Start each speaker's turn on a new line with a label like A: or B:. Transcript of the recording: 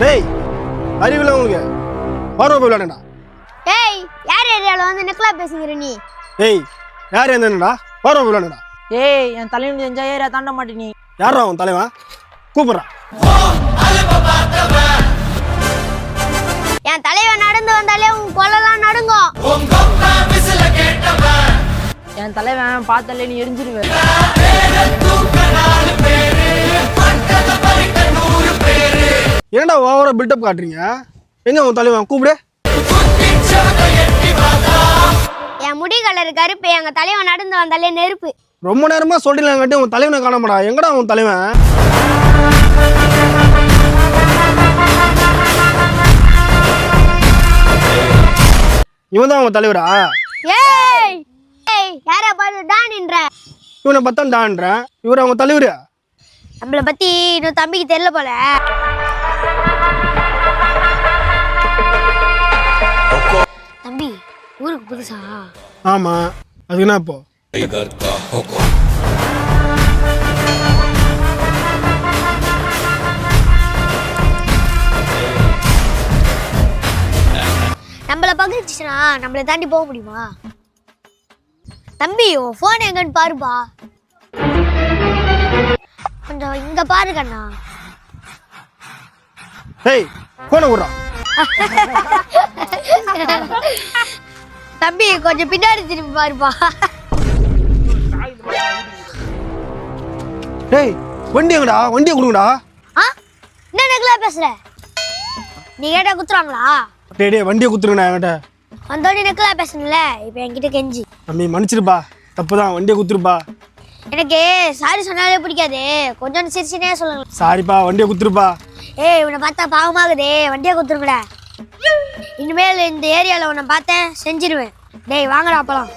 A: டேய் அறிவில்லை உங்களுக்கு பார்வை போய் விளையாடா.
B: ஏய் யார் ஏரியால வந்து நெக்லா பேசுகிற நீ?
A: டேய் யார் என்னடா பார்வை போய் விளையாடா.
C: ஏய் என் தலைவன் செஞ்சா ஏரியா தாண்ட மாட்டே நீ.
A: யாரா அவன் தலைவன்? கூப்பிட்றான்.
B: என் தலைவன் நடந்து வந்தாலே உன் கொல்லலாம் நடுங்கும்.
C: என் தலைவன் பார்த்தாலே நீ எரிஞ்சிருவ.
A: ஏன்டா ஓவரா பில்டப் காட்டுறீங்க? எங்க உன் தலைவன்? கூப்பிடு.
B: என் முடி கலர் கருப்பு, எங்க தலைவன் நடந்து வந்தாலே நெருப்பு.
A: ரொம்ப நேரமா சொல்லிடலாங்காட்டி உன் தலைவனை காணமாடா. எங்கடா உன் தலைவன்? இவன் தான் உன் தலைவரா?
B: ஏய் ஏய் யாரை பார்த்து டான்ன்ற?
A: இவனை பத்தான் டான்றேன். இவர் அவங்க தலைவர்.
B: நம்மளை பத்தி இன்னும் தம்பிக்கு தெரியல போல. தம்பி ஊருக்கு புதுசா?
A: ஆமா, அது என்ன இப்போ?
B: நம்மள பகிர்ந்துச்சுன்னா நம்மளை தாண்டி போக முடியுமா? தம்பி உன் போன் எங்கன்னு பாருப்பா. கொஞ்சம் இங்க பாரு கண்ணா.
A: ஹேய் போன விடுறா.
B: தம்பி கொஞ்சம் பின்னாடி திரும்பி பாருப்பா.
A: டேய் வண்டி எங்கடா? வண்டியை கொடுங்கடா.
B: என்ன நெக்லா பேசுற? நீ கேட்டா குத்துறாங்களா?
A: டேய் டேய் வண்டியை குத்துருங்கண்ணா என்கிட்ட.
B: வந்தோடனே நெக்லா பேசணும்ல, இப்போ என்கிட்ட கெஞ்சி.
A: தம்பி மன்னிச்சிருப்பா, தப்புதான். வண்டியை குத்துருப்பா.
B: எனக்கு சாரி சொன்னாலே பிடிக்காது, கொஞ்சம் சிரிச்சுனே சொல்லுங்க.
A: சாரிப்பா, வண்டியை குத்துருப்பா.
B: ஏய் உன்னை பார்த்தா பாவமாகுதே, வண்டியை குத்துருங்கடா. இனிமேல் இந்த ஏரியாவில் உன்னை பார்த்தேன் செஞ்சிருவேன். டேய் வாங்கடா அப்பலாம்.